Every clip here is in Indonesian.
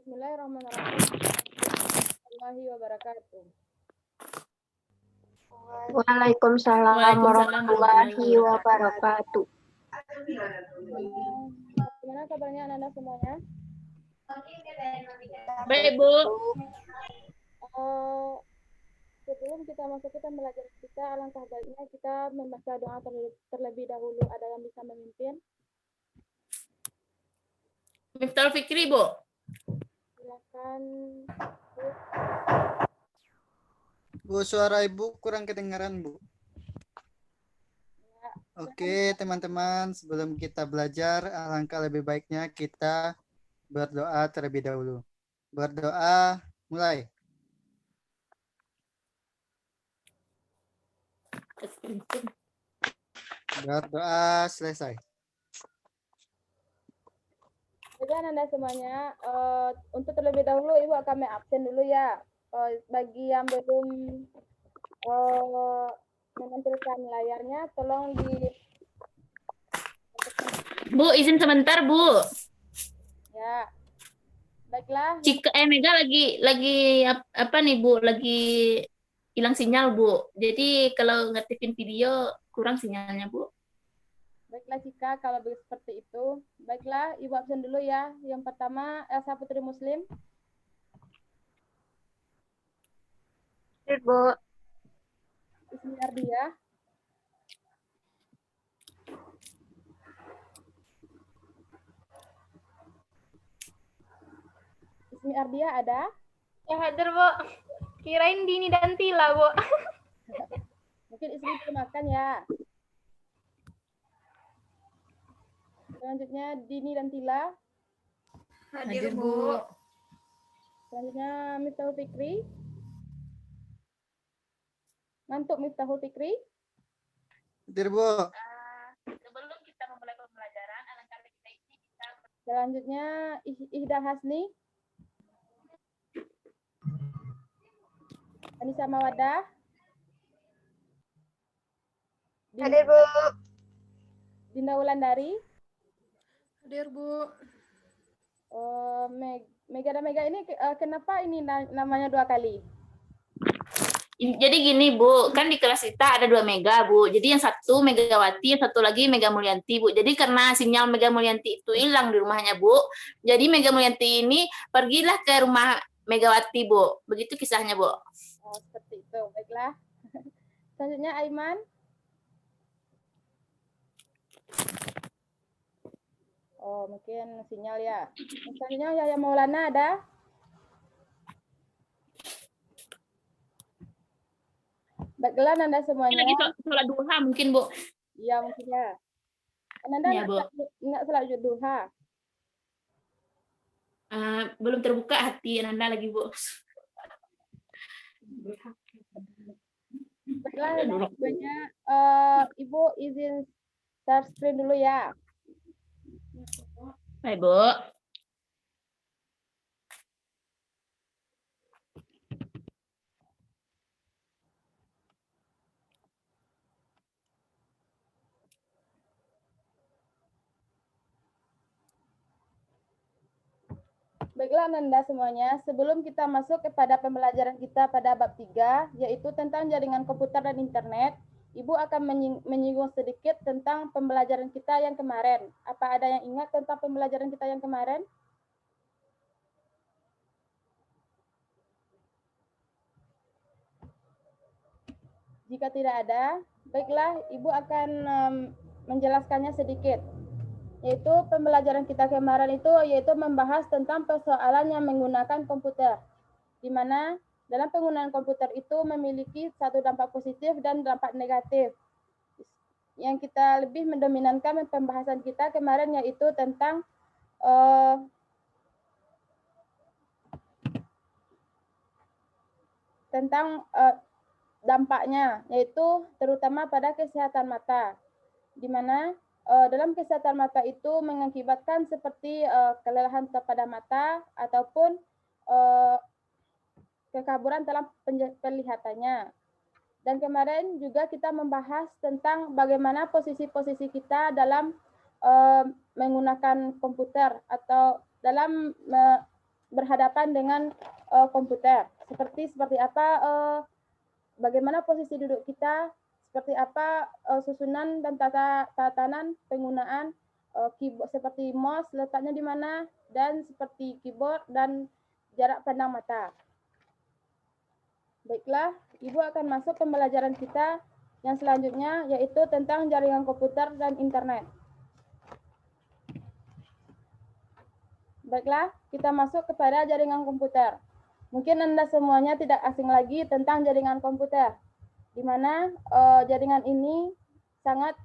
Bismillahirrahmanirrahim. Warahmatullahi wabarakatuh. Waalaikumsalam warahmatullahi wabarakatuh. Bagaimana kabarnya anak-anak semuanya? Baik, Bu. Sebelum kita masuk ke pembelajaran kita, alangkah baiknya kita membaca doa terlebih dahulu. Ada yang bisa memimpin? Miftahul Fikri, Bu. Silakan. Bu, suara Ibu kurang kedengaran, Bu. Ya. Oke, teman-teman, sebelum kita belajar, alangkah lebih baiknya kita berdoa terlebih dahulu. Berdoa, mulai. Berdoa, selesai. Jadi anak-anak semuanya, untuk terlebih dahulu Ibu akan absen dulu ya. Bagi yang belum menampilkan layarnya, tolong di Bu, izin sebentar, Bu. ya. Baiklah. Mega lagi apa nih, Bu? Lagi hilang sinyal, Bu. Jadi kalau ngetikin video kurang sinyalnya, Bu. Baiklah Cika, kalau seperti itu. Baiklah, Ibu absen dulu ya. Yang pertama, Elsa Putri Muslim. Bu. Ismi Ardia. Ismi Ardia ada? Ya hadir, Bu. Kirain Dini dan Tila, Bu. Mungkin Ismi belum makan ya. Selanjutnya Dini dan Tila. Hadir, Bu. Selanjutnya Miftahul Fikri. Ngantuk Miftahul Fikri. Hadir, Bu. Sebelum kita memulai pembelajaran, alangkah kita ini bisa. Selanjutnya Ihda Hasni. Anissa Mawadah. Hadir, Bu. Dinda Wulandari. Hadir, Bu. Mega dan Mega ini kenapa ini namanya 2 kali? Jadi gini, Bu, kan di kelas kita ada 2 Mega, Bu. Jadi yang satu Megawati, yang satu lagi Mega Mulyanti, Bu. Jadi karena sinyal Mega Mulyanti itu hilang di rumahnya, Bu. Jadi Mega Mulyanti ini pergilah ke rumah Megawati, Bu. Begitu kisahnya, Bu. Oh, seperti itu. Baiklah. Selanjutnya Aiman. Oh, mungkin sinyal ya. Selanjutnya Yaya Maulana ada? Baiklah Anda semuanya. Ini lagi sholat duha mungkin, Bu. Iya, mungkin ya. Anda Ya, Bu. nggak sholat duha? Belum terbuka hati Nanda lagi, Bu. Baiklah, semuanya. Ibu izin share screen dulu ya. Baik, Bu. Baiklah Anda semuanya, sebelum kita masuk kepada pembelajaran kita pada bab 3, yaitu tentang jaringan komputer dan internet, Ibu akan menyinggung sedikit tentang pembelajaran kita yang kemarin. Apa ada yang ingat tentang pembelajaran kita yang kemarin? Jika tidak ada, baiklah Ibu akan menjelaskannya sedikit. Yaitu pembelajaran kita kemarin itu yaitu membahas tentang persoalan yang menggunakan komputer, di mana dalam penggunaan komputer itu memiliki satu dampak positif dan dampak negatif. Yang kita lebih mendominankan pembahasan kita kemarin yaitu tentang dampaknya, yaitu terutama pada kesehatan mata, di mana dalam kesehatan mata itu mengakibatkan seperti kelelahan pada mata ataupun kekaburan dalam penglihatannya. Dan kemarin juga kita membahas tentang bagaimana posisi-posisi kita dalam menggunakan komputer atau dalam berhadapan dengan komputer. Seperti apa bagaimana posisi duduk kita, seperti apa susunan dan tatanan penggunaan keyboard seperti mouse letaknya di mana, dan seperti keyboard dan jarak pandang mata. Baiklah, Ibu akan masuk pembelajaran kita yang selanjutnya, yaitu tentang jaringan komputer dan internet. Baiklah, kita masuk kepada jaringan komputer. Mungkin Anda semuanya tidak asing lagi tentang jaringan komputer, di mana jaringan ini sangat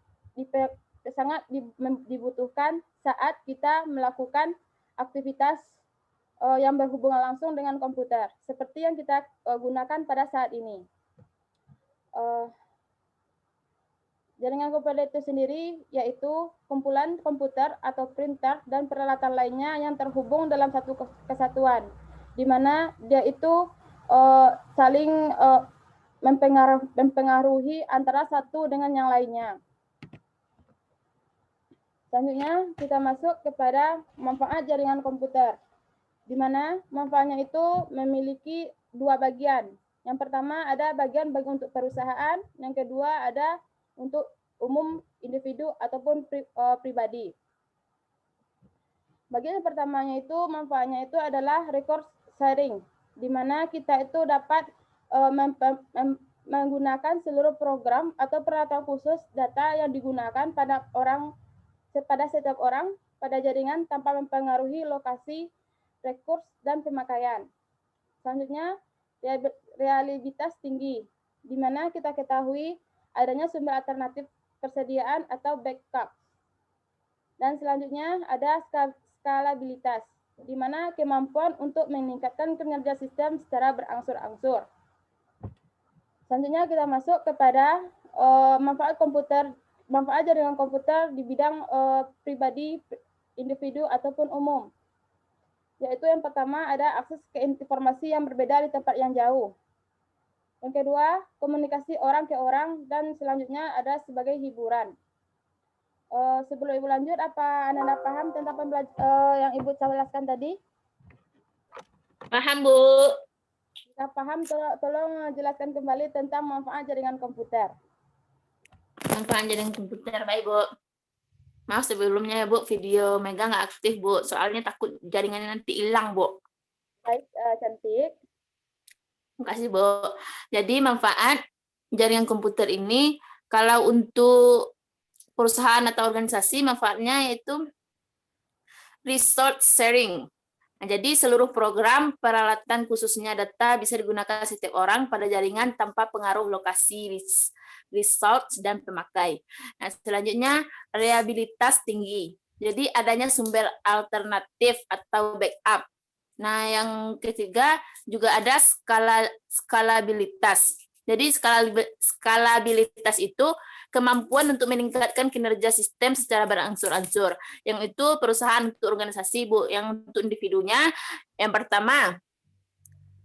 dibutuhkan saat kita melakukan aktivitas yang berhubungan langsung dengan komputer, seperti yang kita gunakan pada saat ini. Jaringan komputer itu sendiri yaitu kumpulan komputer atau printer dan peralatan lainnya yang terhubung dalam satu kesatuan, di mana dia itu saling mempengaruhi antara satu dengan yang lainnya. Selanjutnya kita masuk kepada manfaat jaringan komputer, di mana manfaatnya itu memiliki dua bagian. Yang pertama ada bagian untuk perusahaan, yang kedua ada untuk umum individu ataupun pribadi. Bagian pertamanya itu manfaatnya itu adalah record sharing, di mana kita itu dapat menggunakan seluruh program atau peralatan khusus data yang digunakan pada setiap orang pada jaringan tanpa mempengaruhi lokasi, rekurs, dan pemakaian. Selanjutnya, reliabilitas tinggi, di mana kita ketahui adanya sumber alternatif persediaan atau backup. Dan selanjutnya ada skalabilitas, di mana kemampuan untuk meningkatkan kinerja sistem secara berangsur-angsur. Selanjutnya kita masuk kepada manfaat jaringan komputer di bidang pribadi, individu, ataupun umum. Yaitu yang pertama ada akses ke informasi yang berbeda di tempat yang jauh. Yang kedua, komunikasi orang ke orang, dan selanjutnya ada sebagai hiburan. Sebelum Ibu lanjut, apa Anda paham tentang yang Ibu jelaskan tadi? Paham, Bu. Jika paham, tolong jelaskan kembali tentang manfaat jaringan komputer. Manfaat jaringan komputer, baik, Bu. Maaf sebelumnya ya, Bu, video Mega nggak aktif, Bu. Soalnya takut jaringannya nanti hilang, Bu. Baik, cantik. Terima kasih, Bu. Jadi manfaat jaringan komputer ini, kalau untuk perusahaan atau organisasi, manfaatnya yaitu resource sharing. Nah, jadi seluruh program, peralatan khususnya data bisa digunakan setiap orang pada jaringan tanpa pengaruh lokasi, resource, dan pemakai. Nah, selanjutnya reliabilitas tinggi. Jadi adanya sumber alternatif atau backup. Nah, yang ketiga juga ada skalabilitas. Jadi skalabilitas itu kemampuan untuk meningkatkan kinerja sistem secara berangsur-angsur. Yang itu perusahaan untuk organisasi, Bu. Yang untuk individunya, yang pertama,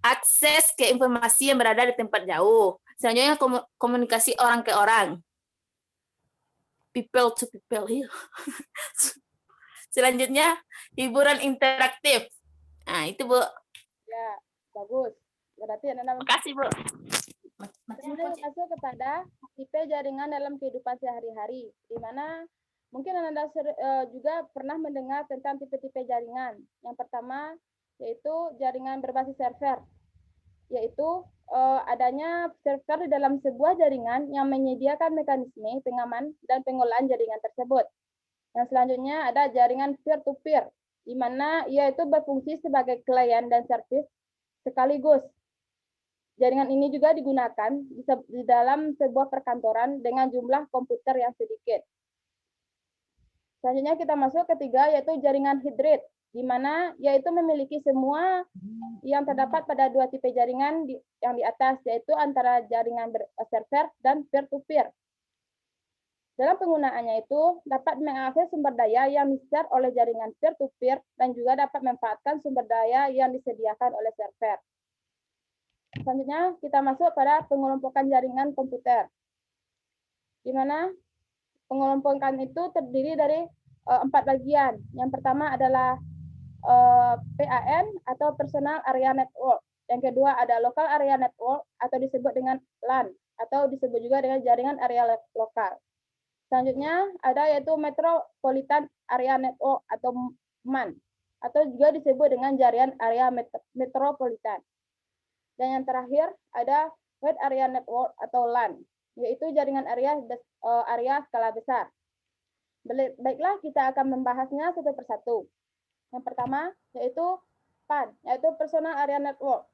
akses ke informasi yang berada di tempat jauh. Selanjutnya komunikasi orang ke orang. People to people. Selanjutnya, hiburan interaktif. Nah, itu, Bu. Ya, bagus. Berarti Terima kasih, Bu. Kita masuk kepada tipe jaringan dalam kehidupan sehari-hari, di mana mungkin Anda juga pernah mendengar tentang tipe-tipe jaringan. Yang pertama yaitu jaringan berbasis server, yaitu adanya server di dalam sebuah jaringan yang menyediakan mekanisme pengaman dan pengolahan jaringan tersebut. Yang selanjutnya ada jaringan peer-to-peer, di mana ia itu berfungsi sebagai klien dan servis sekaligus. Jaringan ini juga digunakan di dalam sebuah perkantoran dengan jumlah komputer yang sedikit. Selanjutnya kita masuk ketiga, yaitu jaringan hibrid, di mana yaitu memiliki semua yang terdapat pada dua tipe jaringan yang di atas, yaitu antara jaringan server dan peer-to-peer. Dalam penggunaannya itu dapat mengakses sumber daya yang di-share oleh jaringan peer-to-peer dan juga dapat memanfaatkan sumber daya yang disediakan oleh server. Selanjutnya kita masuk pada pengelompokan jaringan komputer, di mana pengelompokan itu terdiri dari 4 bagian. Yang pertama adalah PAN atau Personal Area Network. Yang kedua ada Local Area Network atau disebut dengan LAN atau disebut juga dengan jaringan area lokal. Selanjutnya ada yaitu Metropolitan Area Network atau MAN atau juga disebut dengan jaringan area metropolitan. Dan yang terakhir ada Wide Area Network atau LAN, yaitu jaringan area skala besar. Baiklah, kita akan membahasnya satu persatu. Yang pertama yaitu PAN, yaitu Personal Area Network,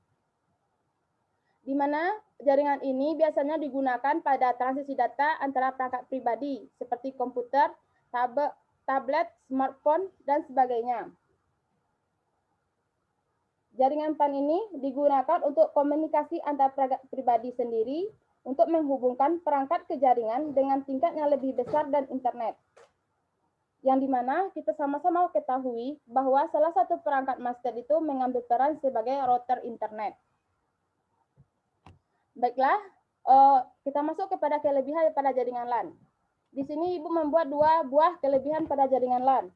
di mana jaringan ini biasanya digunakan pada transisi data antara perangkat pribadi seperti komputer, tablet, smartphone, dan sebagainya. Jaringan PAN ini digunakan untuk komunikasi antar perangkat pribadi sendiri untuk menghubungkan perangkat ke jaringan dengan tingkat yang lebih besar dan internet. Yang dimana kita sama-sama ketahui bahwa salah satu perangkat master itu mengambil peran sebagai router internet. Baiklah, kita masuk kepada kelebihan pada jaringan LAN. Di sini Ibu membuat 2 buah kelebihan pada jaringan LAN.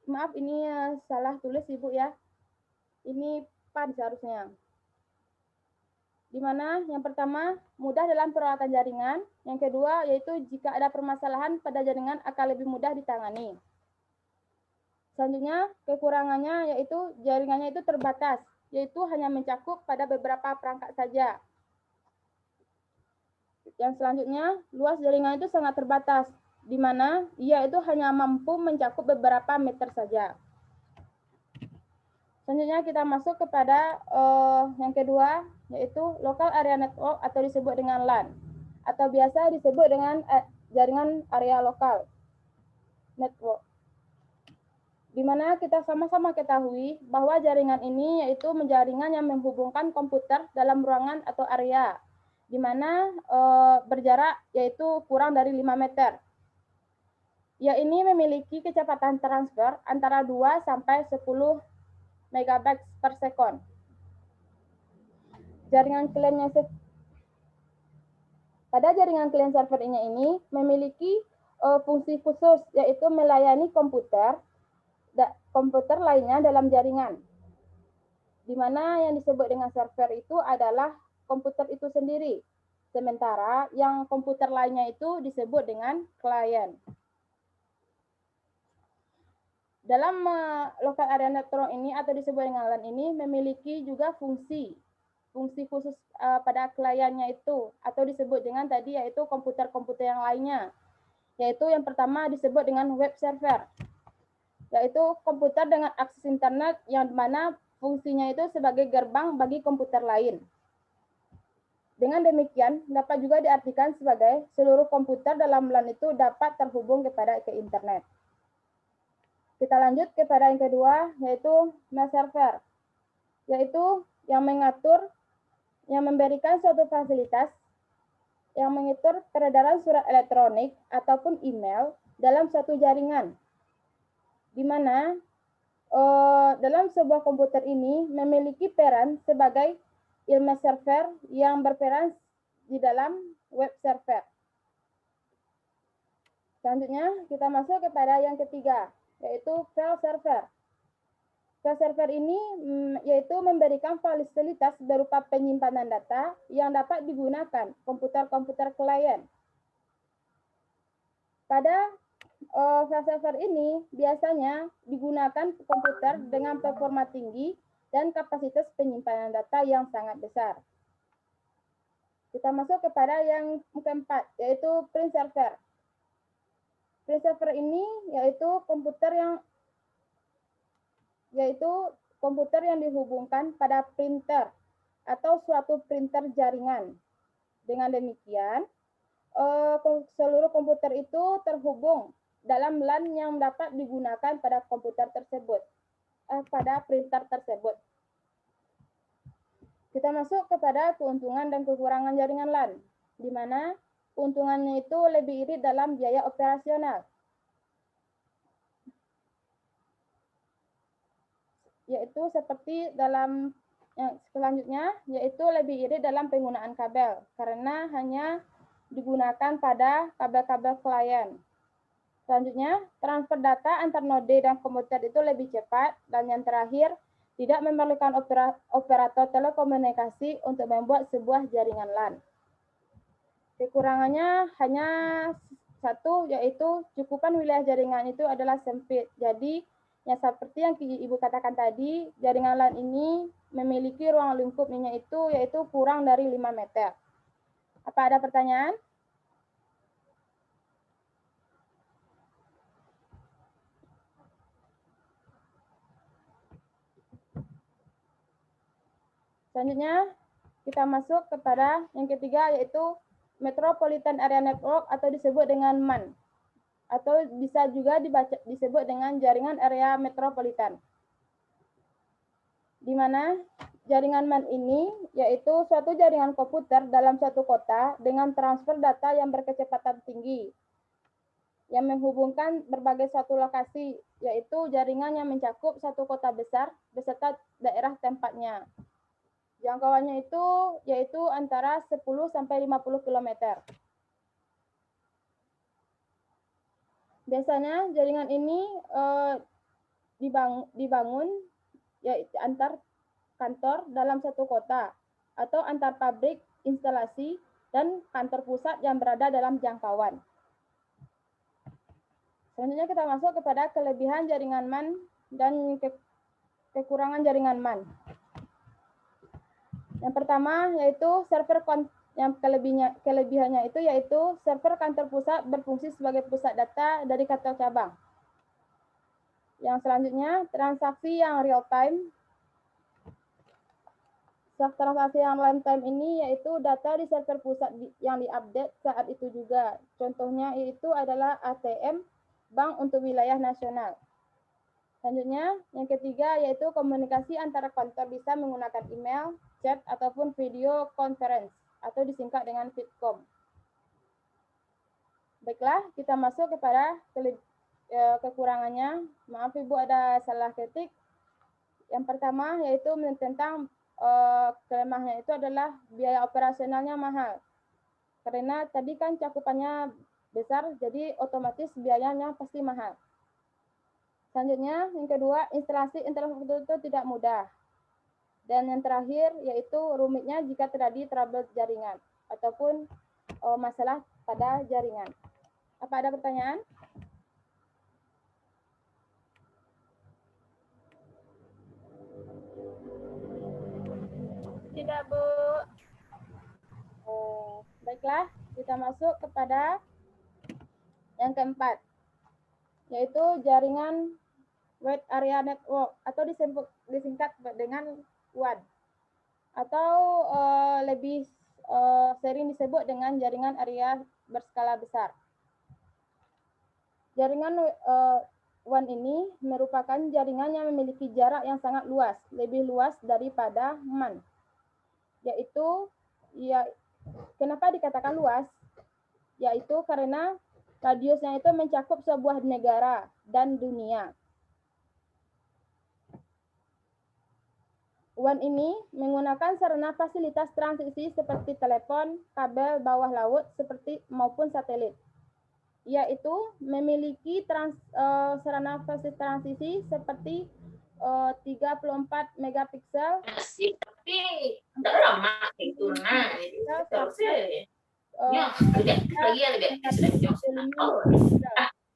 Maaf, ini salah tulis Ibu ya. Ini PAN seharusnya. Di mana yang pertama mudah dalam perawatan jaringan, yang kedua yaitu jika ada permasalahan pada jaringan akan lebih mudah ditangani. Selanjutnya kekurangannya yaitu jaringannya itu terbatas, yaitu hanya mencakup pada beberapa perangkat saja. Yang selanjutnya luas jaringan itu sangat terbatas, di mana ia itu hanya mampu mencakup beberapa meter saja. Selanjutnya kita masuk kepada yang kedua, yaitu Local Area Network atau disebut dengan LAN, atau biasa disebut dengan jaringan area lokal network. Di mana kita sama-sama ketahui bahwa jaringan ini yaitu jaringan yang menghubungkan komputer dalam ruangan atau area, di mana berjarak yaitu kurang dari 5 meter. Ia ini memiliki kecepatan transfer antara 2 sampai 10 megabytes per second. Pada jaringan client server ini memiliki fungsi khusus yaitu melayani komputer lainnya dalam jaringan. Di mana yang disebut dengan server itu adalah komputer itu sendiri. Sementara yang komputer lainnya itu disebut dengan klien. Dalam Local Area Network ini atau disebut dengan LAN ini memiliki juga fungsi khusus pada kliennya itu atau disebut dengan tadi yaitu komputer-komputer yang lainnya. Yaitu yang pertama disebut dengan web server. Yaitu komputer dengan akses internet yang mana fungsinya itu sebagai gerbang bagi komputer lain. Dengan demikian dapat juga diartikan sebagai seluruh komputer dalam LAN itu dapat terhubung ke internet. Kita lanjut kepada yang kedua, yaitu mail server, yaitu yang memberikan suatu fasilitas yang mengatur peredaran surat elektronik ataupun email dalam suatu jaringan, di mana dalam sebuah komputer ini memiliki peran sebagai email server yang berperan di dalam web server. Selanjutnya kita masuk kepada yang ketiga, yaitu file server. File server ini yaitu memberikan fasilitas berupa penyimpanan data yang dapat digunakan komputer-komputer klien. Pada file server ini biasanya digunakan komputer dengan performa tinggi dan kapasitas penyimpanan data yang sangat besar. Kita masuk kepada yang keempat, yaitu print server. Print server ini yaitu komputer yang dihubungkan pada printer atau suatu printer jaringan. Dengan demikian, seluruh komputer itu terhubung dalam LAN yang dapat digunakan pada komputer tersebut, pada printer tersebut. Kita masuk kepada keuntungan dan kekurangan jaringan LAN, di mana keuntungannya itu lebih irit dalam biaya operasional, yaitu seperti dalam yang selanjutnya, yaitu lebih irit dalam penggunaan kabel, karena hanya digunakan pada kabel-kabel klien. Selanjutnya, transfer data antar node dan komputer itu lebih cepat. Dan yang terakhir, tidak memerlukan operator telekomunikasi untuk membuat sebuah jaringan LAN. Kekurangannya hanya satu, yaitu cukupan wilayah jaringan itu adalah sempit. Jadi, yang seperti yang Ibu katakan tadi, jaringan LAN ini memiliki ruang lingkupnya itu yaitu kurang dari 5 meter. Apa ada pertanyaan? Selanjutnya, kita masuk kepada yang ketiga, yaitu Metropolitan Area Network atau disebut dengan MAN. Atau bisa juga disebut dengan jaringan area metropolitan. Di mana jaringan MAN ini yaitu suatu jaringan komputer dalam suatu kota dengan transfer data yang berkecepatan tinggi yang menghubungkan berbagai suatu lokasi, yaitu jaringan yang mencakup satu kota besar beserta daerah tempatnya. Jangkauannya itu yaitu antara 10 sampai 50 km. Biasanya jaringan ini dibangun yaitu antar kantor dalam satu kota atau antar pabrik, instalasi, dan kantor pusat yang berada dalam jangkauan. Selanjutnya kita masuk kepada kelebihan jaringan MAN dan kekurangan jaringan MAN. Yang pertama yaitu server yang kelebihannya itu yaitu server kantor pusat berfungsi sebagai pusat data dari kantor cabang. Yang selanjutnya transaksi yang real time. Transaksi yang real time ini yaitu data di server pusat yang diupdate saat itu juga. Contohnya itu adalah ATM bank untuk wilayah nasional. Selanjutnya, yang ketiga yaitu komunikasi antara kantor bisa menggunakan email, chat, ataupun video conference, atau disingkat dengan VidCom. Baiklah, kita masuk kepada kekurangannya. Maaf Ibu ada salah ketik. Yang pertama yaitu tentang kelemahannya itu adalah biaya operasionalnya mahal. Karena tadi kan cakupannya besar, jadi otomatis biayanya pasti mahal. Selanjutnya, yang kedua, instalasi infrastruktur itu tidak mudah. Dan yang terakhir, yaitu rumitnya jika terjadi trouble jaringan ataupun masalah pada jaringan. Apa ada pertanyaan? Tidak, Bu. Baiklah, kita masuk kepada yang keempat, yaitu jaringan Wide Area Network atau disingkat dengan WAN atau lebih sering disebut dengan jaringan area berskala besar. Jaringan WAN ini merupakan jaringan yang memiliki jarak yang sangat luas, lebih luas daripada MAN. Yaitu, kenapa dikatakan luas? Yaitu karena radiusnya itu mencakup sebuah negara dan dunia. WAN ini menggunakan sarana fasilitas transisi seperti telepon, kabel bawah laut maupun satelit. Yaitu memiliki sarana fasilitas transisi seperti 34 megapiksel. Tapi tidak lama itu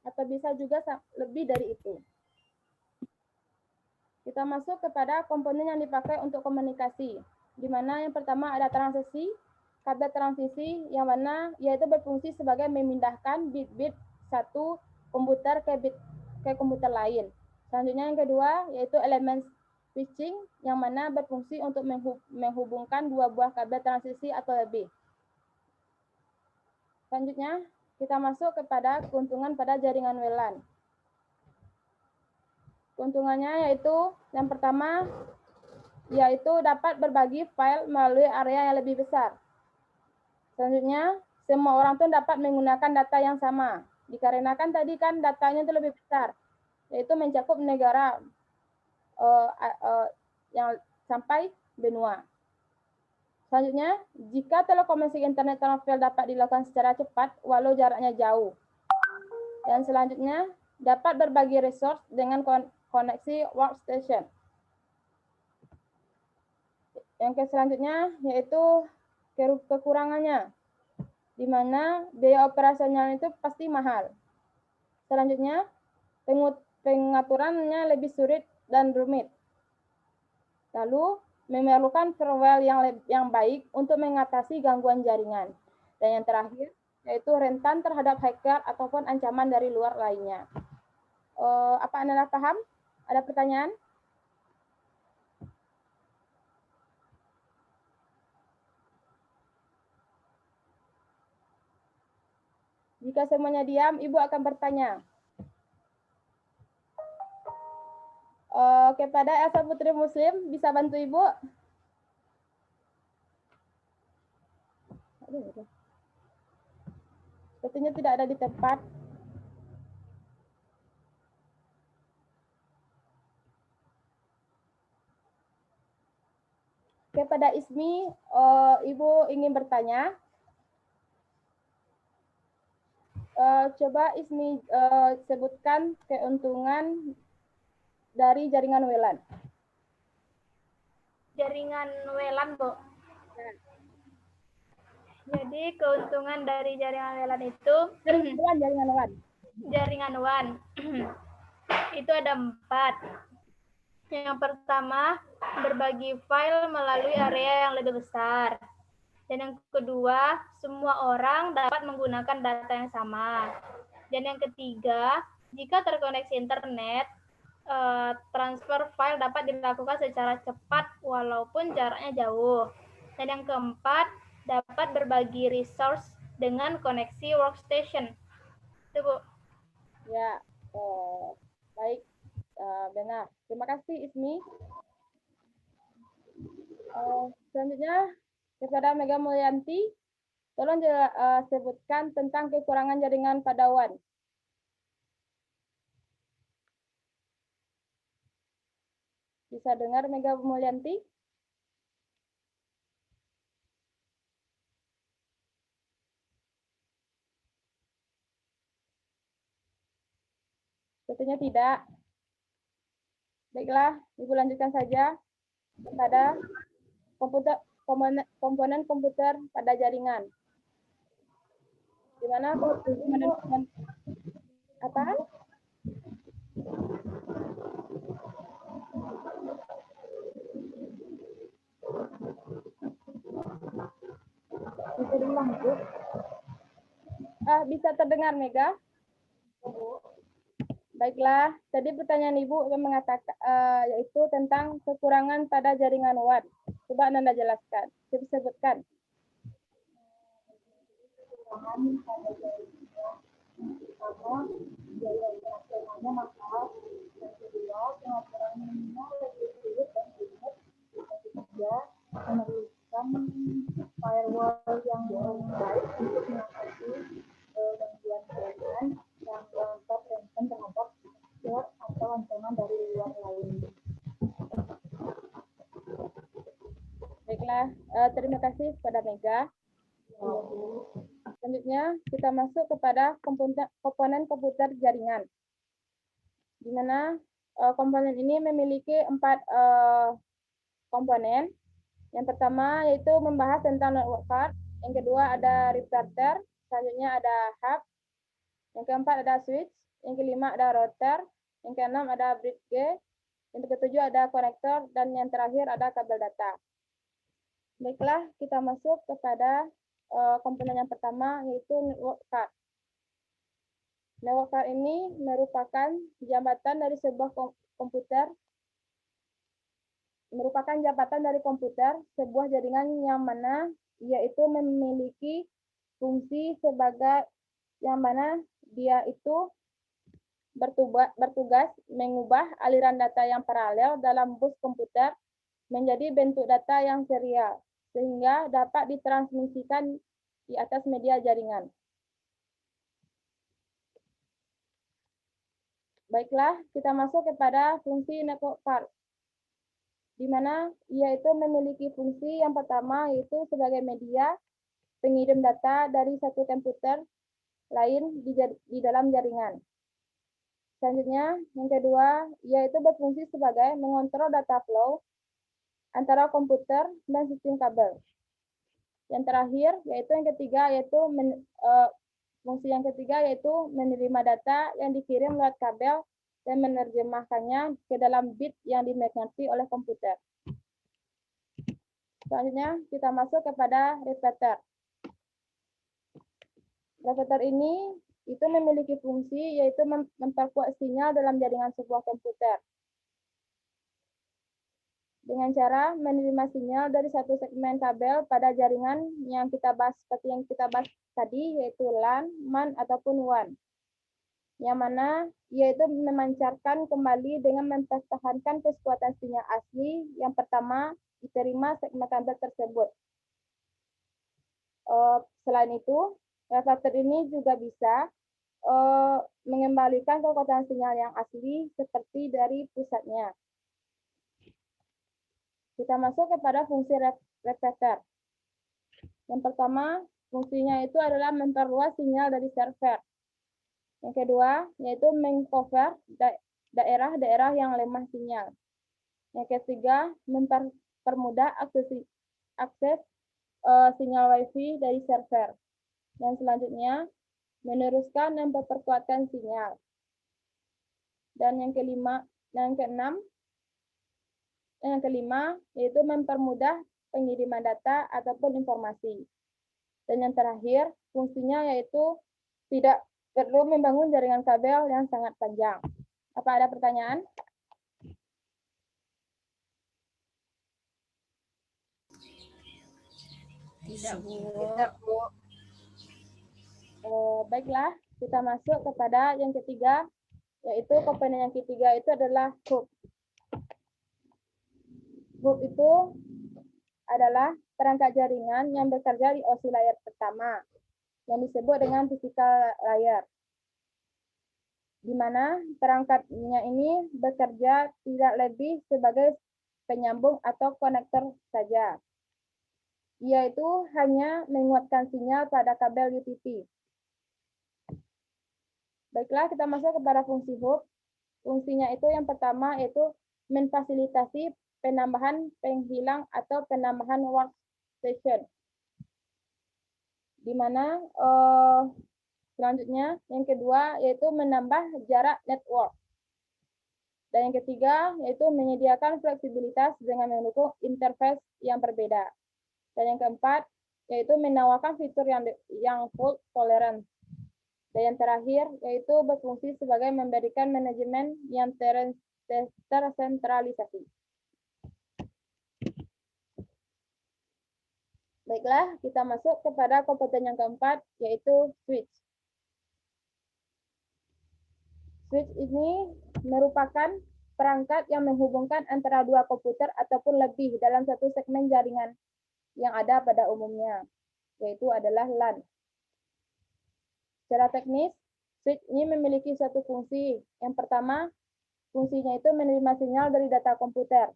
atau bisa juga lebih dari itu. Kita masuk kepada komponen yang dipakai untuk komunikasi, di mana yang pertama ada transisi, kabel transisi yang mana yaitu berfungsi sebagai memindahkan bit-bit satu komputer ke komputer lain. Selanjutnya yang kedua yaitu elemen switching yang mana berfungsi untuk menghubungkan dua buah kabel transisi atau lebih. Selanjutnya kita masuk kepada keuntungan pada jaringan WLAN. Keuntungannya yaitu yang pertama yaitu dapat berbagi file melalui area yang lebih besar. Selanjutnya, semua orang tuh dapat menggunakan data yang sama. Dikarenakan tadi kan datanya itu lebih besar, yaitu mencakup negara yang sampai benua. Selanjutnya, jika telekomunikasi internet transfer dapat dilakukan secara cepat walau jaraknya jauh. Dan selanjutnya, dapat berbagi resource dengan koneksi workstation. Yang selanjutnya yaitu kekurangannya, di mana biaya operasional itu pasti mahal. Selanjutnya, pengaturannya lebih sulit dan rumit. Lalu, memerlukan firewall yang baik untuk mengatasi gangguan jaringan. Dan yang terakhir, yaitu rentan terhadap hacker ataupun ancaman dari luar lainnya. Apa Anda paham? Ada pertanyaan? Jika semuanya diam, Ibu akan bertanya. Kepada Elsa Putri Muslim, bisa bantu Ibu? Sepertinya tidak ada di tempat. Kepada Ismi, Ibu ingin bertanya. Coba Ismi sebutkan keuntungan dari jaringan WLAN. Jaringan WLAN, Bu. Jadi keuntungan dari jaringan WLAN itu jaringan WAN itu ada 4. Yang pertama, berbagi file melalui area yang lebih besar. Dan yang kedua, semua orang dapat menggunakan data yang sama. Dan yang ketiga, jika terkoneksi internet, transfer file dapat dilakukan secara cepat walaupun jaraknya jauh. Dan yang keempat, dapat berbagi resource dengan koneksi workstation. Itu, Bu. Ya, baik, benar. Terima kasih Ismi. Selanjutnya kepada Mega Mulyanti, tolong sebutkan tentang kekurangan jaringan pada WAN. Bisa dengar Mega Mulyanti? Sepertinya tidak. Baiklah, Ibu lanjutkan saja kepada komponen komputer pada jaringan. Di mana komponen apa? Bisa diulang, Bu? Bisa terdengar, Mega? Baiklah, tadi pertanyaan Ibu mengatakan yaitu tentang kekurangan pada jaringan WAN. Coba Anda jelaskan, sebutkan. Kekurangan pada jaringan pertama, biaya operasionalnya mahal. Yang kedua, pengaturannya lebih sulit dan rumit. Yang ketiga, memerlukan firewall yang baik untuk mengatasi gangguan jaringan yang dapat rentan terhadap hacker atau ancaman dari luar lain. Baiklah, terima kasih kepada Mega. Selanjutnya kita masuk kepada komponen komputer jaringan, di mana komponen ini memiliki 4 komponen. Yang pertama yaitu membahas tentang network card, yang kedua ada repeater, selanjutnya ada hub, yang keempat ada switch, yang kelima ada router, yang keenam ada bridge, yang ketujuh ada konektor, dan yang terakhir ada kabel data. Baiklah, kita masuk kepada komponen yang pertama yaitu network card. Network card ini merupakan jambatan dari sebuah komputer, sebuah jaringan yang mana yaitu memiliki fungsi sebagai yang mana dia itu bertugas mengubah aliran data yang paralel dalam bus komputer menjadi bentuk data yang serial, sehingga dapat ditransmisikan di atas media jaringan. Baiklah, kita masuk kepada fungsi network card, di mana ia itu memiliki fungsi yang pertama yaitu sebagai media pengirim data dari satu komputer lain di dalam jaringan. Selanjutnya, yang kedua, yaitu berfungsi sebagai mengontrol data flow antara komputer dan sistem kabel. Yang terakhir, yaitu yang ketiga, yaitu fungsi yang ketiga yaitu menerima data yang dikirim lewat kabel dan menerjemahkannya ke dalam bit yang dimengerti oleh komputer. Selanjutnya, kita masuk kepada repeater. Repeater ini itu memiliki fungsi yaitu memperkuat sinyal dalam jaringan sebuah komputer dengan cara menerima sinyal dari satu segmen kabel pada jaringan yang kita bahas seperti yang kita bahas tadi, yaitu LAN, MAN, ataupun WAN. Yang mana yaitu memancarkan kembali dengan mempertahankan kekuatan sinyal asli yang pertama diterima segmen kabel tersebut. Selain itu, repeater ini juga bisa mengembalikan kekuatan sinyal yang asli seperti dari pusatnya. Kita masuk kepada fungsi repeater. Yang pertama, fungsinya itu adalah memperluas sinyal dari server. Yang kedua, yaitu mengcover daerah-daerah yang lemah sinyal. Yang ketiga, mempermudah akses sinyal WiFi dari server. Dan selanjutnya, meneruskan dan memperkuatkan sinyal. Dan yang kelima, yaitu mempermudah pengiriman data ataupun informasi. Dan yang terakhir, fungsinya yaitu tidak perlu membangun jaringan kabel yang sangat panjang. Apa ada pertanyaan? Tidak, Bu. Baiklah, kita masuk kepada yang ketiga, yaitu komponen yang ketiga itu adalah hub. Hub itu adalah perangkat jaringan yang bekerja di OSI layer pertama, yang disebut dengan physical layer, di mana perangkatnya ini bekerja tidak lebih sebagai penyambung atau konektor saja. Ia itu hanya menguatkan sinyal pada kabel UTP. Baiklah, kita masuk kepada fungsi hub. Fungsinya itu yang pertama yaitu memfasilitasi penambahan penghilang atau penambahan workstation. Di mana selanjutnya yang kedua yaitu menambah jarak network. Dan yang ketiga yaitu menyediakan fleksibilitas dengan mendukung interface yang berbeda. Dan yang keempat yaitu menawarkan fitur yang fault tolerant. Dan yang terakhir yaitu berfungsi sebagai memberikan manajemen yang tersentralisasi. Baiklah, kita masuk kepada komponen yang keempat, yaitu switch. Switch ini merupakan perangkat yang menghubungkan antara dua komputer ataupun lebih dalam satu segmen jaringan yang ada pada umumnya, yaitu adalah LAN. Secara teknis, switch ini memiliki satu fungsi. Yang pertama, fungsinya itu menerima sinyal dari data komputer.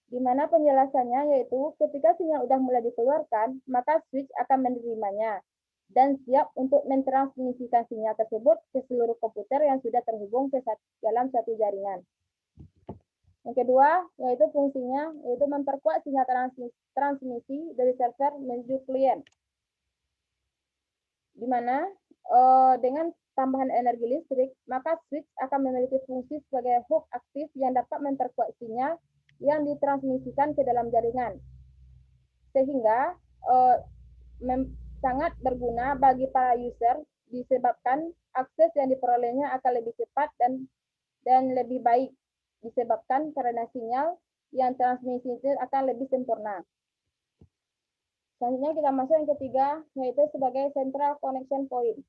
Di mana penjelasannya yaitu ketika sinyal sudah mulai dikeluarkan, maka switch akan menerimanya dan siap untuk mentransmisikan sinyal tersebut ke seluruh komputer yang sudah terhubung ke dalam satu jaringan. Yang kedua, yaitu fungsinya yaitu memperkuat sinyal transmisi dari server menuju klien. Di mana dengan tambahan energi listrik, maka switch akan memiliki fungsi sebagai hook aktif yang dapat memperkuat sinyal yang ditransmisikan ke dalam jaringan. Sehingga sangat berguna bagi para user disebabkan akses yang diperolehnya akan lebih cepat dan lebih baik disebabkan karena sinyal yang transmisi itu akan lebih sempurna. Selanjutnya kita masuk yang ketiga, yaitu sebagai Central Connection Point.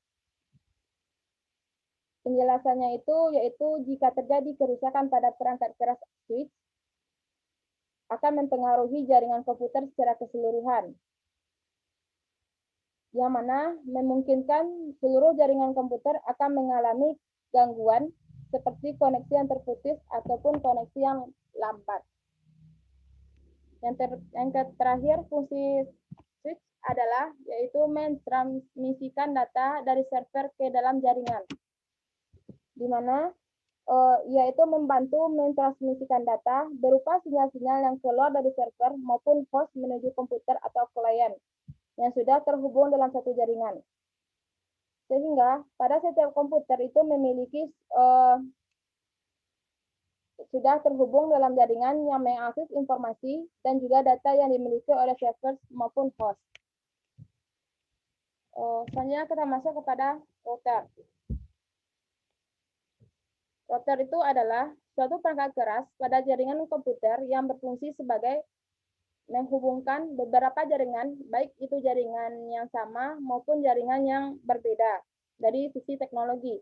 Penjelasannya itu yaitu jika terjadi kerusakan pada perangkat keras switch, akan mempengaruhi jaringan komputer secara keseluruhan, yang mana memungkinkan seluruh jaringan komputer akan mengalami gangguan seperti koneksi yang terputus ataupun koneksi yang lambat. Yang terakhir, fungsi Switch adalah yaitu mentransmisikan data dari server ke dalam jaringan, di mana yaitu membantu mentransmisikan data berupa sinyal-sinyal yang keluar dari server maupun host menuju komputer atau klien yang sudah terhubung dalam satu jaringan. Sehingga pada setiap komputer itu memiliki sudah terhubung dalam jaringan yang mengakses informasi dan juga data yang dimiliki oleh server maupun host. Selanjutnya kita masuk kepada router. Router itu adalah suatu perangkat keras pada jaringan komputer yang berfungsi sebagai menghubungkan beberapa jaringan, baik itu jaringan yang sama maupun jaringan yang berbeda dari sisi teknologi.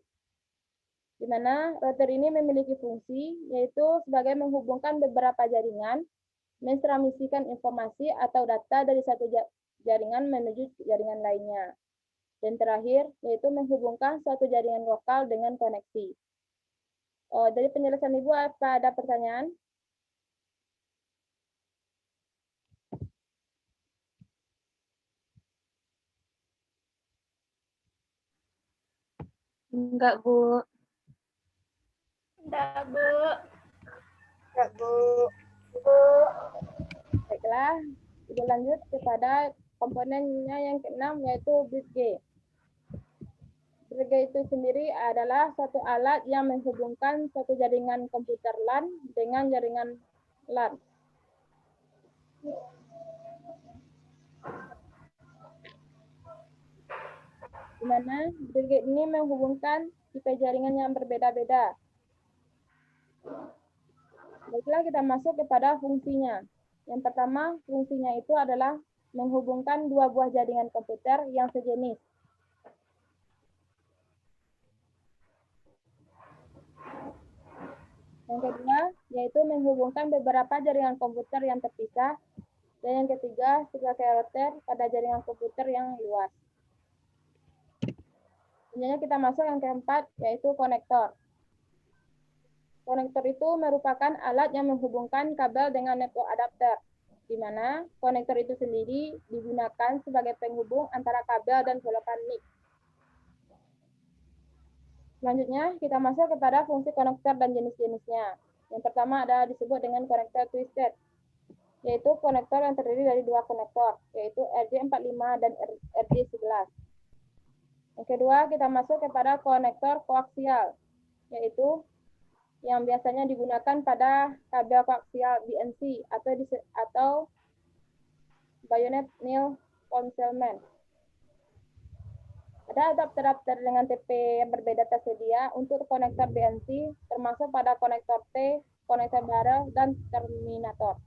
Di mana router ini memiliki fungsi yaitu sebagai menghubungkan beberapa jaringan, mentransmisikan informasi atau data dari satu jaringan menuju jaringan lainnya. Dan terakhir, yaitu menghubungkan suatu jaringan lokal dengan koneksi. Dari penjelasan Ibu, apa ada pertanyaan? Enggak, Bu. Enggak, Bu. Enggak, Bu. Baiklah, Ibu lanjut kepada komponennya yang keenam, yaitu bridge. Bridge itu sendiri adalah suatu alat yang menghubungkan suatu jaringan komputer LAN dengan jaringan LAN. Di mana bridge ini menghubungkan tipe jaringan yang berbeda-beda. Baiklah, kita masuk kepada fungsinya. Yang pertama, fungsinya itu adalah menghubungkan dua buah jaringan komputer yang sejenis. Yang kedua, yaitu menghubungkan beberapa jaringan komputer yang terpisah. Dan yang ketiga, sebagai router pada jaringan komputer yang luas. Selanjutnya kita masuk yang keempat, yaitu konektor. Konektor itu merupakan alat yang menghubungkan kabel dengan network adapter, di mana konektor itu sendiri digunakan sebagai penghubung antara kabel dan selokan NIC. Selanjutnya, kita masuk kepada fungsi konektor dan jenis-jenisnya. Yang pertama ada disebut dengan konektor twisted, yaitu konektor yang terdiri dari dua konektor, yaitu RJ45 dan RJ11. Yang kedua, kita masuk kepada konektor koaksial, yaitu yang biasanya digunakan pada kabel koaksial BNC atau bayonet nil concealment. Ada adapter dengan TP yang berbeda tersedia untuk konektor BNC, termasuk pada konektor T, konektor barrel, dan terminator.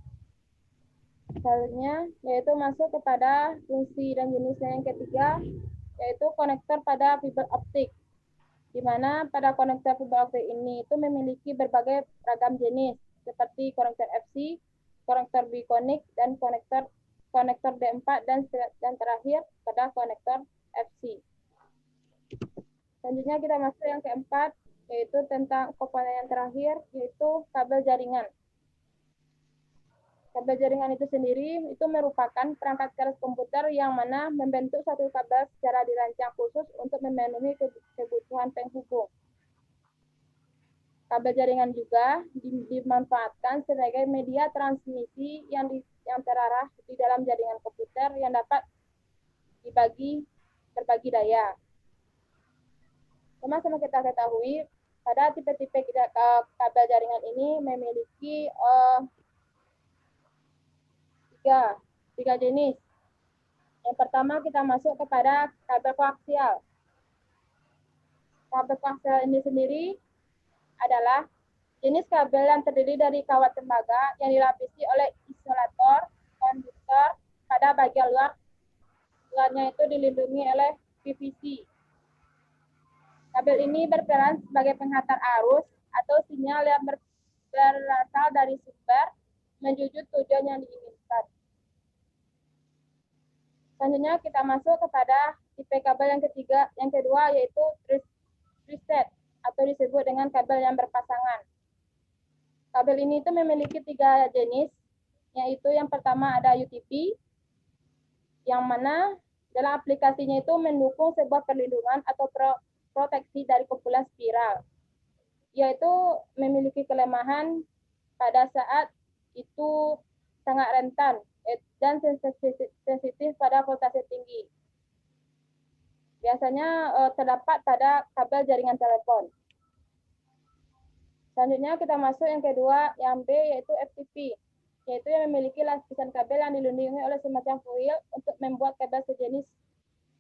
Selanjutnya, yaitu masuk kepada fungsi dan jenisnya yang ketiga, yaitu konektor pada fiber optik, di mana pada konektor fiber optik ini itu memiliki berbagai ragam jenis, seperti konektor FC, konektor bikonik, dan konektor D4, dan terakhir pada konektor FC. Selanjutnya kita masuk yang keempat, yaitu tentang komponen yang terakhir, yaitu kabel jaringan. Kabel jaringan itu sendiri itu merupakan perangkat keras komputer yang mana membentuk satu kabel secara dirancang khusus untuk memenuhi kebutuhan penghubung. Kabel jaringan juga dimanfaatkan sebagai media transmisi yang terarah di dalam jaringan komputer yang dapat berbagi daya. Sama-sama kita ketahui, pada tipe-tipe kabel jaringan ini memiliki tiga jenis. Yang pertama kita masuk kepada kabel koaksial. Kabel koaksial ini sendiri adalah jenis kabel yang terdiri dari kawat tembaga yang dilapisi oleh isolator, konduktor, pada bagian luarnya itu dilindungi oleh PVC. Kabel ini berperan sebagai penghantar arus atau sinyal yang berasal dari sumber menuju tujuan yang diinginkan. Selanjutnya kita masuk kepada tipe kabel yang kedua, yaitu twisted atau disebut dengan kabel yang berpasangan. Kabel ini itu memiliki tiga jenis, yaitu yang pertama ada UTP, yang mana dalam aplikasinya itu mendukung sebuah perlindungan atau proteksi dari kumpulan spiral, yaitu memiliki kelemahan pada saat itu sangat rentan dan sensitif pada voltase tinggi. Biasanya terdapat pada kabel jaringan telepon. Selanjutnya kita masuk yang kedua, yang B, yaitu FTP, yaitu yang memiliki lapisan kabel yang dilindungi oleh semacam foil. Untuk membuat kabel sejenis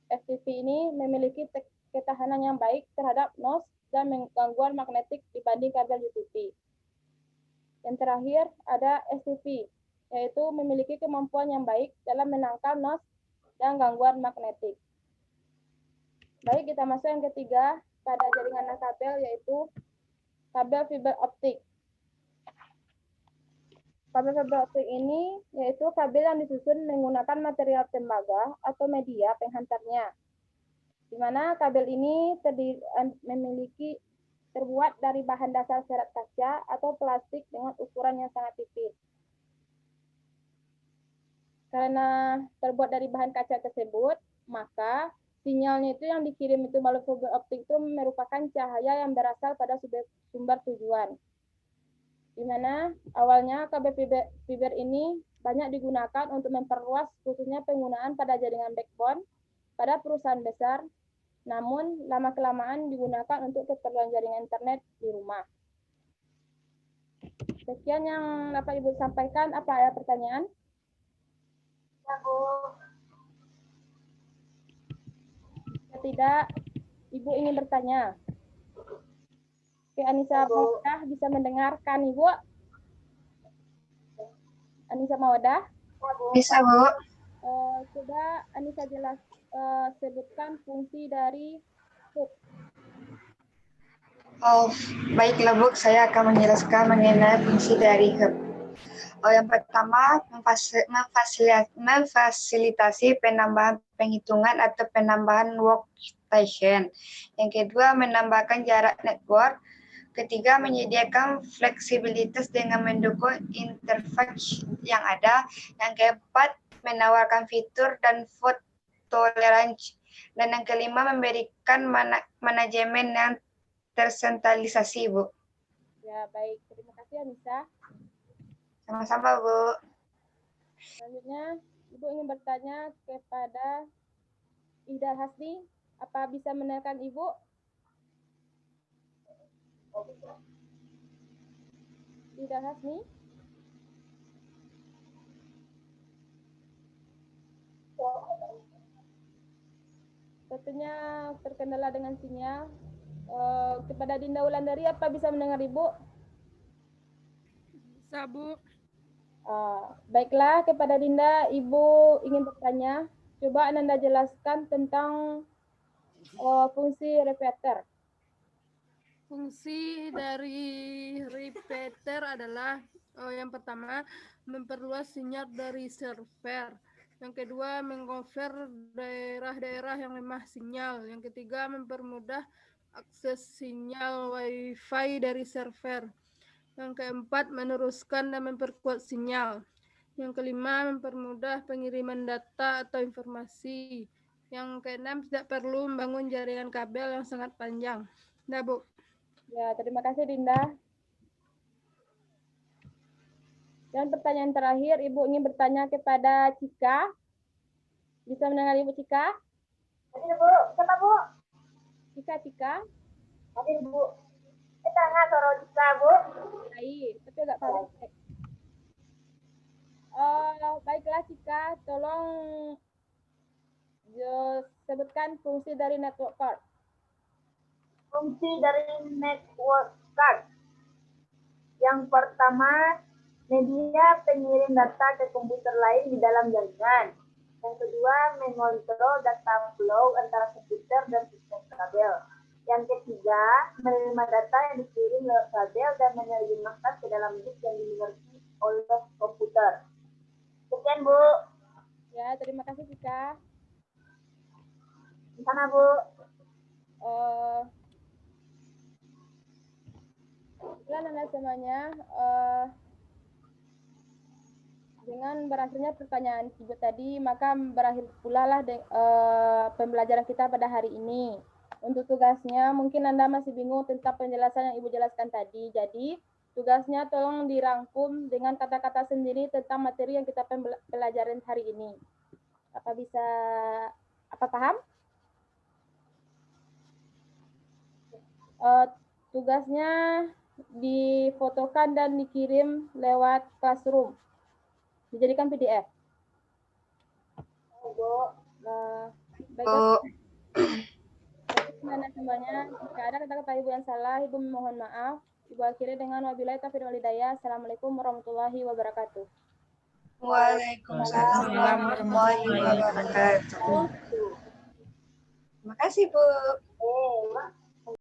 FTP ini memiliki ketahanan yang baik terhadap noise dan gangguan magnetik dibanding kabel UTP. Yang terakhir ada STP, yaitu memiliki kemampuan yang baik dalam menangkal noise dan gangguan magnetik. Baik, kita masuk yang ketiga pada jaringan kabel, yaitu kabel fiber optik. Kabel fiber optik ini yaitu kabel yang disusun menggunakan material tembaga atau media penghantarnya, di mana kabel ini terbuat dari bahan dasar serat kaca atau plastik dengan ukuran yang sangat tipis. Karena terbuat dari bahan kaca tersebut, maka sinyalnya itu yang dikirim itu melalui fiber optik itu merupakan cahaya yang berasal pada sumber tujuan. Di mana awalnya kabel fiber ini banyak digunakan untuk memperluas khususnya penggunaan pada jaringan backbone pada perusahaan besar, namun lama-kelamaan digunakan untuk keperluan jaringan internet di rumah. Sekian yang dapat Ibu sampaikan. Apa ada pertanyaan? Ya, Bu. Jika tidak, Ibu ingin bertanya. Oke, Anissa Mawadah bisa mendengarkan Ibu? Anissa Mawadah? Bisa, Bu. Coba Anissa sebutkan fungsi dari hub. Oh, baiklah, Bu. Saya akan menjelaskan mengenai fungsi dari hub. Yang pertama, memfasilitasi penambahan penghitungan atau penambahan workstation. Yang kedua, menambahkan jarak network. Ketiga, menyediakan fleksibilitas dengan mendukung interface yang ada. Yang keempat, menawarkan fitur dan fault tolerance. Dan yang kelima, memberikan manajemen yang tersentralisasi, Bu. Ya, baik. Terima kasih, Anissa. Sama-sama, Bu. Selanjutnya, Ibu ingin bertanya kepada Ida Hasni. Apa bisa mendengarkan Ibu? Ida Hasni? Sepertinya terkendala dengan sinyal. Kepada Dinda Wulandari, apa bisa mendengar Ibu? Bisa, Bu. Baiklah, kepada Dinda, Ibu ingin bertanya. Coba Anda jelaskan tentang fungsi repeater. Fungsi dari repeater adalah yang pertama, memperluas sinyal dari server. Yang kedua, mengcover daerah-daerah yang lemah sinyal. Yang ketiga, mempermudah akses sinyal Wi-Fi dari server. Yang keempat, meneruskan dan memperkuat sinyal. Yang kelima, mempermudah pengiriman data atau informasi. Yang keenam, tidak perlu membangun jaringan kabel yang sangat panjang. Nah, Bu. Ya, terima kasih Dinda. Dan pertanyaan terakhir, Ibu ingin bertanya kepada Cika. Bisa mendengar Ibu Cika? Hadir, Bu. Siapa, Bu? Cika. Hadir, Bu. Kita nggak suara Cika, Bu. Baik, tapi agak paling. Baiklah Cika, tolong sebutkan fungsi dari network card. Fungsi dari network card. Yang pertama, media pengirim data ke komputer lain di dalam jaringan. Yang kedua, memonitor data flow antara komputer dan sistem kabel. Yang ketiga, menerima data yang dikirim lewat kabel dan menerjemahkan ke dalam bit yang dimengerti oleh komputer. Sekian, Bu. Ya, terima kasih Cika. Di sana, Bu. Anda semuanya, Dengan berakhirnya pertanyaan Ibu tadi, maka berakhir pula lah pembelajaran kita pada hari ini. Untuk tugasnya, mungkin Anda masih bingung tentang penjelasan yang Ibu jelaskan tadi. Jadi, tugasnya tolong dirangkum dengan kata-kata sendiri tentang materi yang kita pelajarin hari ini. Apa paham? Tugasnya difotokan dan dikirim lewat Classroom. Dijadikan PDF. Baiklah. Semuanya, jika ada kata-kata Ibu yang salah, Ibu mohon maaf. Ibu akhiri dengan wabillahi taufiq wal hidayah. Assalamualaikum warahmatullahi wabarakatuh. Waalaikumsalam warahmatullahi wabarakatuh. Terima kasih, Bu.